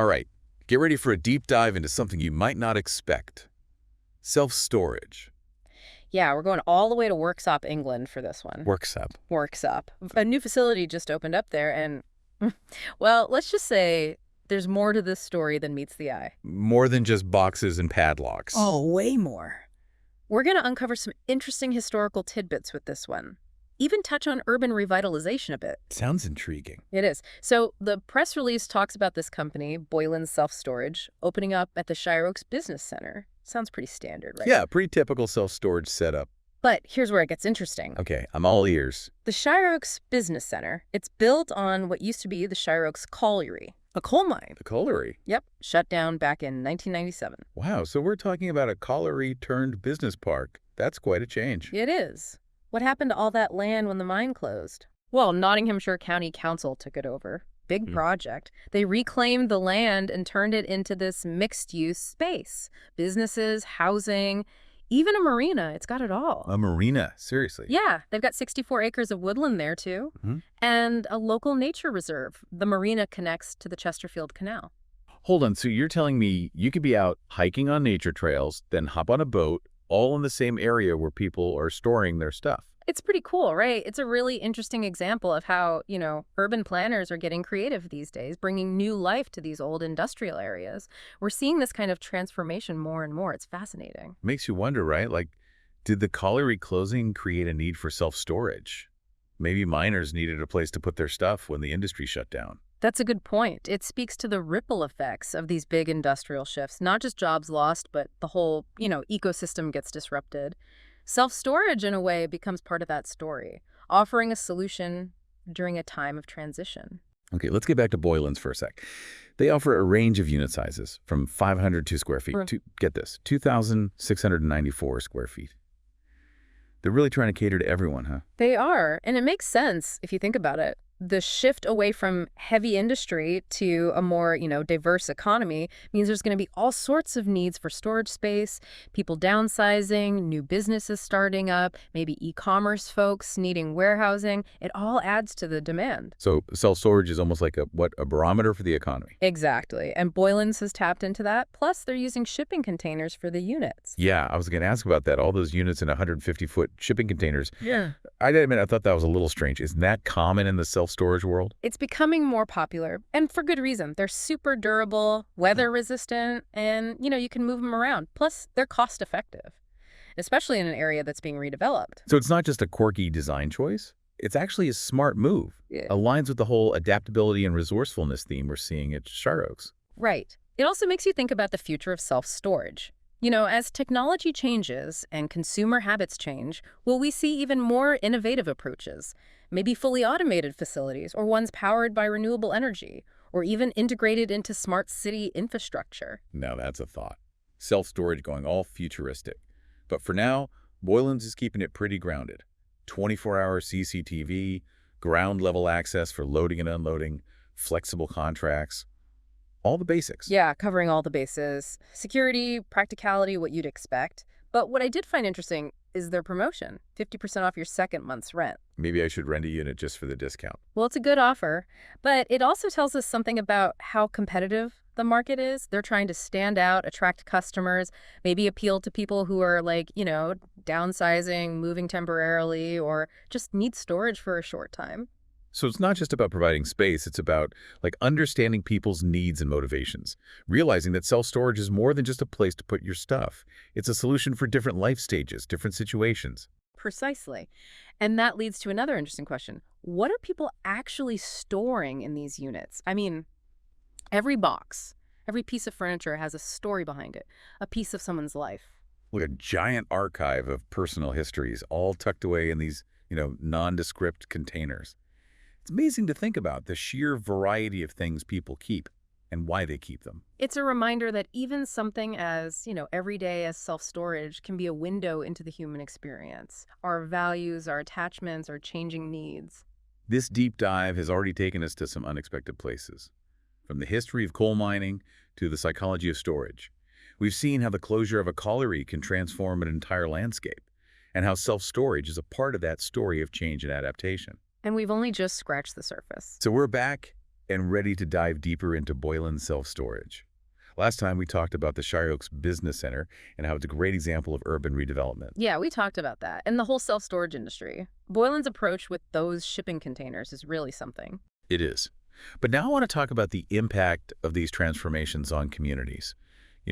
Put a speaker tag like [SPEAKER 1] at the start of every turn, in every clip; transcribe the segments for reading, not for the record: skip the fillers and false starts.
[SPEAKER 1] All right, get ready for a deep dive into something you might not expect. Self-storage.
[SPEAKER 2] Yeah, we're going all the way to Worksop, England for this one.
[SPEAKER 1] Works up.
[SPEAKER 2] Worksop. A new facility just opened up there, and, well, let's just say there's more to this story than meets the eye.
[SPEAKER 1] More than just boxes and padlocks.
[SPEAKER 2] Oh, way more. We're going to uncover some interesting historical tidbits with this one. Even touch on urban revitalization a bit.
[SPEAKER 1] Sounds intriguing.
[SPEAKER 2] It is. So the press release talks about this company, Boylin Self-Storage, opening up at the Shire Oaks Business Center. Sounds pretty standard, right?
[SPEAKER 1] Yeah, pretty typical self-storage setup.
[SPEAKER 2] But here's where it gets interesting.
[SPEAKER 1] Okay, I'm all ears.
[SPEAKER 2] The Shire Oaks Business Center, it's built on what used to be the Shire Oaks Colliery, a coal mine.
[SPEAKER 1] The colliery?
[SPEAKER 2] Yep, shut down back in 1997.
[SPEAKER 1] Wow, so we're talking about a colliery turned business park. That's quite a change.
[SPEAKER 2] It is. What happened to all that land when the mine closed? Well, Nottinghamshire County Council took it over. Big project. They reclaimed the land and turned it into this mixed-use space. Businesses, housing, even a marina. It's got it all.
[SPEAKER 1] A marina? Seriously?
[SPEAKER 2] Yeah, they've got 64 acres of woodland there, too. And a local nature reserve. The marina connects to the Chesterfield Canal.
[SPEAKER 1] Hold on, so you're telling me you could be out hiking on nature trails, then hop on a boat, all in the same area where people are storing their stuff?
[SPEAKER 2] It's pretty cool, right? It's a really interesting example of how, urban planners are getting creative these days, bringing new life to these old industrial areas. We're seeing this kind of transformation more and more. It's fascinating.
[SPEAKER 1] Makes you wonder, right? Like, did the colliery closing create a need for self-storage? Maybe miners needed a place to put their stuff when the industry shut down.
[SPEAKER 2] That's a good point. It speaks to the ripple effects of these big industrial shifts, not just jobs lost, but the whole, ecosystem gets disrupted. Self-storage, in a way, becomes part of that story, offering a solution during a time of transition.
[SPEAKER 1] Okay, let's get back to Boylan's for a sec. They offer a range of unit sizes from 502 square feet to, get this, 2,694 square feet. They're really trying to cater to everyone, huh?
[SPEAKER 2] They are, and it makes sense if you think about it. The shift away from heavy industry to a more, diverse economy means there's going to be all sorts of needs for storage space, people downsizing, new businesses starting up, maybe e-commerce folks needing warehousing. It all adds to the demand.
[SPEAKER 1] So self-storage is almost like a barometer for the economy.
[SPEAKER 2] Exactly. And Boylan's has tapped into that. Plus, they're using shipping containers for the units.
[SPEAKER 1] Yeah, I was going to ask about that. All those units in 150-foot shipping containers.
[SPEAKER 2] Yeah.
[SPEAKER 1] I admit, I thought that was a little strange. Isn't that common in the self-storage world?
[SPEAKER 2] It's becoming more popular, and for good reason. They're super durable, weather resistant, and, you can move them around. Plus, they're cost effective, especially in an area that's being redeveloped.
[SPEAKER 1] So it's not just a quirky design choice? It's actually a smart move.
[SPEAKER 2] Yeah.
[SPEAKER 1] Aligns with the whole adaptability and resourcefulness theme we're seeing at Shire Oaks.
[SPEAKER 2] Right. It also makes you think about the future of self-storage. As technology changes and consumer habits change, will we see even more innovative approaches? Maybe fully automated facilities, or ones powered by renewable energy, or even integrated into smart city infrastructure.
[SPEAKER 1] Now that's a thought. Self-storage going all futuristic. But for now, Boylan's is keeping it pretty grounded. 24-hour CCTV, ground-level access for loading and unloading, flexible contracts. All the basics.
[SPEAKER 2] Yeah, covering all the bases. Security, practicality, what you'd expect. But what I did find interesting is their promotion. 50% off your second month's rent.
[SPEAKER 1] Maybe I should rent a unit just for the discount.
[SPEAKER 2] Well, it's a good offer, but it also tells us something about how competitive the market is. They're trying to stand out, attract customers, maybe appeal to people who are downsizing, moving temporarily, or just need storage for a short time.
[SPEAKER 1] So it's not just about providing space, it's about understanding people's needs and motivations, realizing that self-storage is more than just a place to put your stuff. It's a solution for different life stages, different situations.
[SPEAKER 2] Precisely. And that leads to another interesting question. What are people actually storing in these units? I mean, every box, every piece of furniture has a story behind it, a piece of someone's life.
[SPEAKER 1] Like a giant archive of personal histories, all tucked away in these, nondescript containers. It's amazing to think about the sheer variety of things people keep and why they keep them.
[SPEAKER 2] It's a reminder that even something as, everyday as self-storage can be a window into the human experience. Our values, our attachments, our changing needs.
[SPEAKER 1] This deep dive has already taken us to some unexpected places. From the history of coal mining to the psychology of storage. We've seen how the closure of a colliery can transform an entire landscape, and how self-storage is a part of that story of change and adaptation.
[SPEAKER 2] And we've only just scratched the surface.
[SPEAKER 1] So we're back and ready to dive deeper into Boylin's self-storage. Last time we talked about the Shire Oaks Business Center and how it's a great example of urban redevelopment.
[SPEAKER 2] Yeah, we talked about that. And the whole self-storage industry. Boylan's approach with those shipping containers is really something.
[SPEAKER 1] It is. But now I want to talk about the impact of these transformations on communities.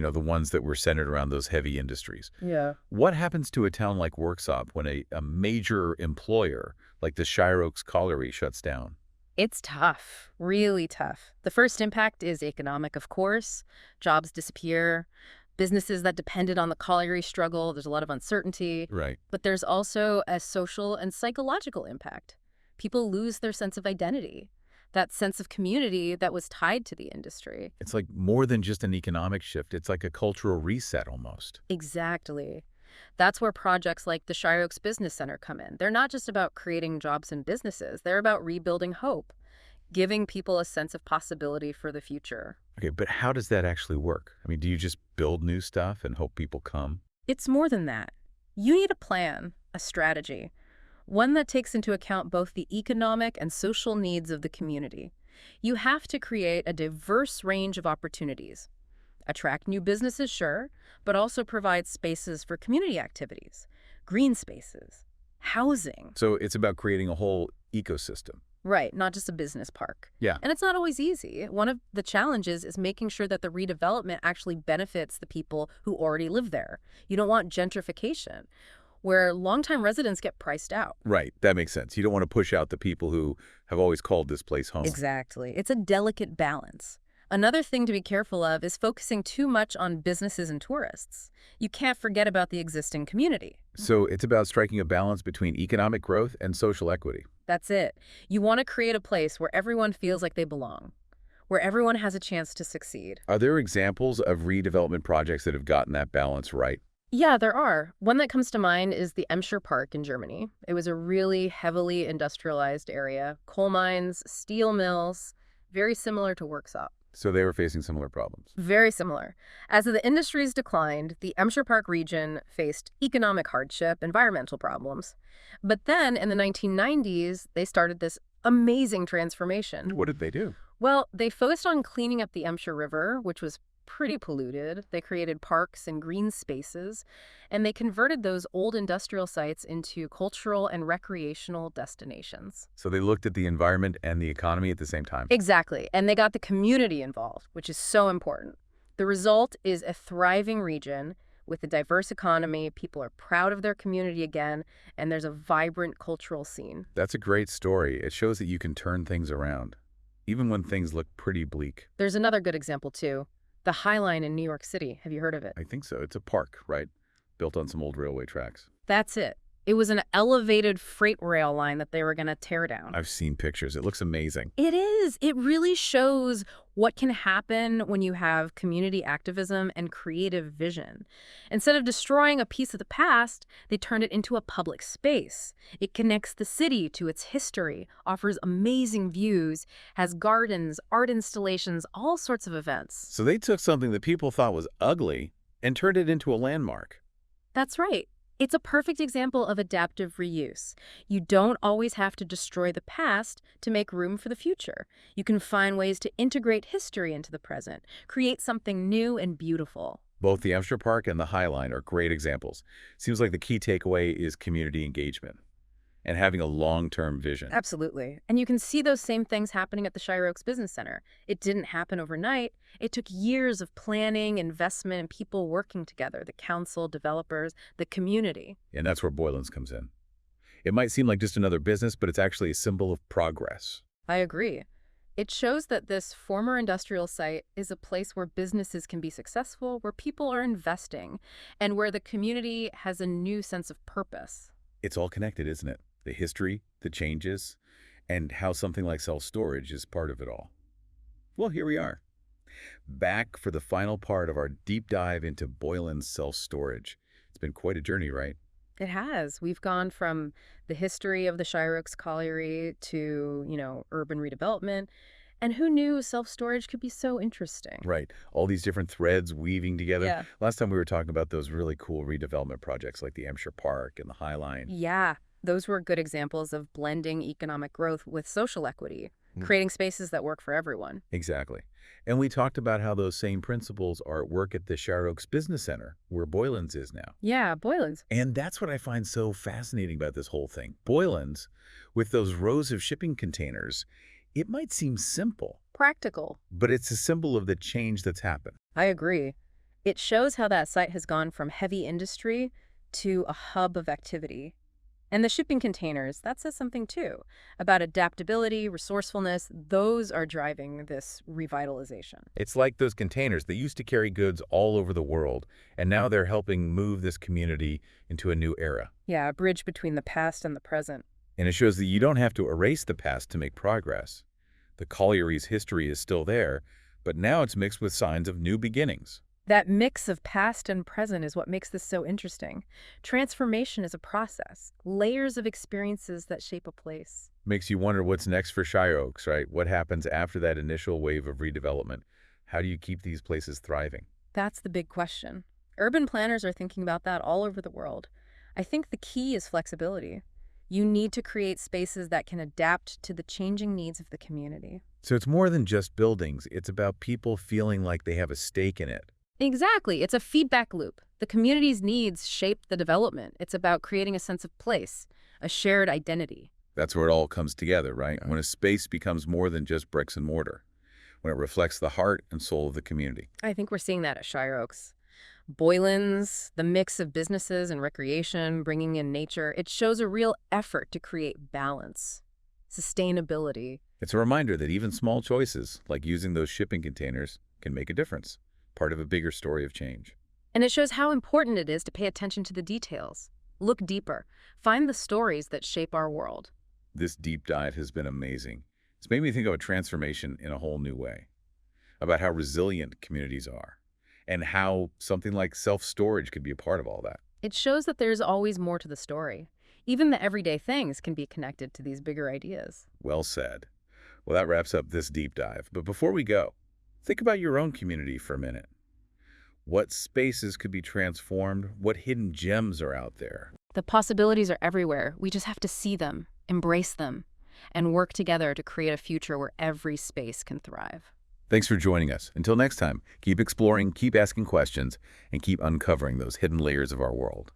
[SPEAKER 1] The ones that were centered around those heavy industries.
[SPEAKER 2] Yeah.
[SPEAKER 1] What happens to a town like Worksop when a major employer like the Shire Oaks Colliery shuts down?
[SPEAKER 2] It's tough, really tough. The first impact is economic, of course. Jobs disappear. Businesses that depended on the colliery struggle. There's a lot of uncertainty.
[SPEAKER 1] Right.
[SPEAKER 2] But there's also a social and psychological impact. People lose their sense of identity, that sense of community that was tied to the industry.
[SPEAKER 1] It's like more than just an economic shift. It's like a cultural reset almost.
[SPEAKER 2] Exactly. That's where projects like the Shire Oaks Business Center come in. They're not just about creating jobs and businesses. They're about rebuilding hope, giving people a sense of possibility for the future.
[SPEAKER 1] Okay, but how does that actually work? I mean, do you just build new stuff and hope people come?
[SPEAKER 2] It's more than that. You need a plan, a strategy, one that takes into account both the economic and social needs of the community. You have to create a diverse range of opportunities. Attract new businesses, sure, but also provide spaces for community activities, green spaces, housing.
[SPEAKER 1] So it's about creating a whole ecosystem.
[SPEAKER 2] Right, not just a business park.
[SPEAKER 1] Yeah.
[SPEAKER 2] And it's not always easy. One of the challenges is making sure that the redevelopment actually benefits the people who already live there. You don't want gentrification, where longtime residents get priced out.
[SPEAKER 1] Right, that makes sense. You don't want to push out the people who have always called this place home.
[SPEAKER 2] Exactly. It's a delicate balance. Another thing to be careful of is focusing too much on businesses and tourists. You can't forget about the existing community.
[SPEAKER 1] So it's about striking a balance between economic growth and social equity.
[SPEAKER 2] That's it. You want to create a place where everyone feels like they belong, where everyone has a chance to succeed.
[SPEAKER 1] Are there examples of redevelopment projects that have gotten that balance right?
[SPEAKER 2] Yeah, there are. One that comes to mind is the Emscher Park in Germany. It was a really heavily industrialized area. Coal mines, steel mills, very similar to Worksop.
[SPEAKER 1] So they were facing similar problems.
[SPEAKER 2] Very similar. As the industries declined, the Emscher Park region faced economic hardship, environmental problems. But then in the 1990s, they started this amazing transformation.
[SPEAKER 1] What did they do?
[SPEAKER 2] Well, they focused on cleaning up the Emscher River, which was pretty polluted. They created parks and green spaces, and they converted those old industrial sites into cultural and recreational destinations.
[SPEAKER 1] So they looked at the environment and the economy at the same time.
[SPEAKER 2] Exactly, and they got the community involved, which is so important. The result is a thriving region with a diverse economy. People are proud of their community again, and there's a vibrant cultural scene.
[SPEAKER 1] That's a great story. It shows that you can turn things around, even when things look pretty bleak.
[SPEAKER 2] There's another good example, too. The High Line in New York City. Have you heard of it?
[SPEAKER 1] I think so. It's a park, right? Built on some old railway tracks.
[SPEAKER 2] That's it. It was an elevated freight rail line that they were going to tear down.
[SPEAKER 1] I've seen pictures. It looks amazing.
[SPEAKER 2] It is. It really shows what can happen when you have community activism and creative vision. Instead of destroying a piece of the past, they turned it into a public space. It connects the city to its history, offers amazing views, has gardens, art installations, all sorts of events.
[SPEAKER 1] So they took something that people thought was ugly and turned it into a landmark.
[SPEAKER 2] That's right. It's a perfect example of adaptive reuse. You don't always have to destroy the past to make room for the future. You can find ways to integrate history into the present, create something new and beautiful.
[SPEAKER 1] Both the Emscher Park and the High Line are great examples. Seems like the key takeaway is community engagement and having a long-term vision.
[SPEAKER 2] Absolutely. And you can see those same things happening at the Shire Oaks Business Center. It didn't happen overnight. It took years of planning, investment, and people working together, the council, developers, the community.
[SPEAKER 1] And that's where Boylin's comes in. It might seem like just another business, but it's actually a symbol of progress.
[SPEAKER 2] I agree. It shows that this former industrial site is a place where businesses can be successful, where people are investing, and where the community has a new sense of purpose.
[SPEAKER 1] It's all connected, isn't it? The history, the changes, and how something like self-storage is part of it all. Well, here we are, back for the final part of our deep dive into Boylin's self-storage. It's been quite a journey, right?
[SPEAKER 2] It has. We've gone from the history of the Shire Oaks Colliery to, urban redevelopment. And who knew self-storage could be so interesting?
[SPEAKER 1] Right. All these different threads weaving together.
[SPEAKER 2] Yeah.
[SPEAKER 1] Last time we were talking about those really cool redevelopment projects like the Emscher Park and the High Line.
[SPEAKER 2] Yeah, those were good examples of blending economic growth with social equity. creating spaces that work for everyone.
[SPEAKER 1] Exactly. And we talked about how those same principles are at work at the Shire Oaks Business Center, where Boylan's is now.
[SPEAKER 2] Yeah, Boylan's.
[SPEAKER 1] And that's what I find so fascinating about this whole thing. Boylan's, with those rows of shipping containers, it might seem simple,
[SPEAKER 2] Practical.
[SPEAKER 1] but it's a symbol of the change that's happened.
[SPEAKER 2] I agree. It shows how that site has gone from heavy industry to a hub of activity. And the shipping containers, that says something too, about adaptability, resourcefulness. Those are driving this revitalization.
[SPEAKER 1] It's like those containers that used to carry goods all over the world, and now they're helping move this community into a new era.
[SPEAKER 2] Yeah, a bridge between the past and the present.
[SPEAKER 1] And it shows that you don't have to erase the past to make progress. The colliery's history is still there, but now it's mixed with signs of new beginnings.
[SPEAKER 2] That mix of past and present is what makes this so interesting. Transformation is a process, layers of experiences that shape a place.
[SPEAKER 1] Makes you wonder what's next for Shire Oaks, right? What happens after that initial wave of redevelopment? How do you keep these places thriving?
[SPEAKER 2] That's the big question. Urban planners are thinking about that all over the world. I think the key is flexibility. You need to create spaces that can adapt to the changing needs of the community.
[SPEAKER 1] So it's more than just buildings. It's about people feeling like they have a stake in it.
[SPEAKER 2] Exactly. It's a feedback loop. The community's needs shape the development. It's about creating a sense of place, a shared identity.
[SPEAKER 1] That's where it all comes together, right? When a space becomes more than just bricks and mortar, when it reflects the heart and soul of the community.
[SPEAKER 2] I think we're seeing that at Shire Oaks. Boylan's, the mix of businesses and recreation, bringing in nature, it shows a real effort to create balance, sustainability.
[SPEAKER 1] It's a reminder that even small choices, like using those shipping containers, can make a difference, part of a bigger story of change.
[SPEAKER 2] And it shows how important it is to pay attention to the details. Look deeper. Find the stories that shape our world.
[SPEAKER 1] This deep dive has been amazing. It's made me think of a transformation in a whole new way, about how resilient communities are, and how something like self-storage could be a part of all that.
[SPEAKER 2] It shows that there's always more to the story. Even the everyday things can be connected to these bigger ideas.
[SPEAKER 1] Well said. Well, that wraps up this deep dive. But before we go, think about your own community for a minute. What spaces could be transformed? What hidden gems are out there?
[SPEAKER 2] The possibilities are everywhere. We just have to see them, embrace them, and work together to create a future where every space can thrive.
[SPEAKER 1] Thanks for joining us. Until next time, keep exploring, keep asking questions, and keep uncovering those hidden layers of our world.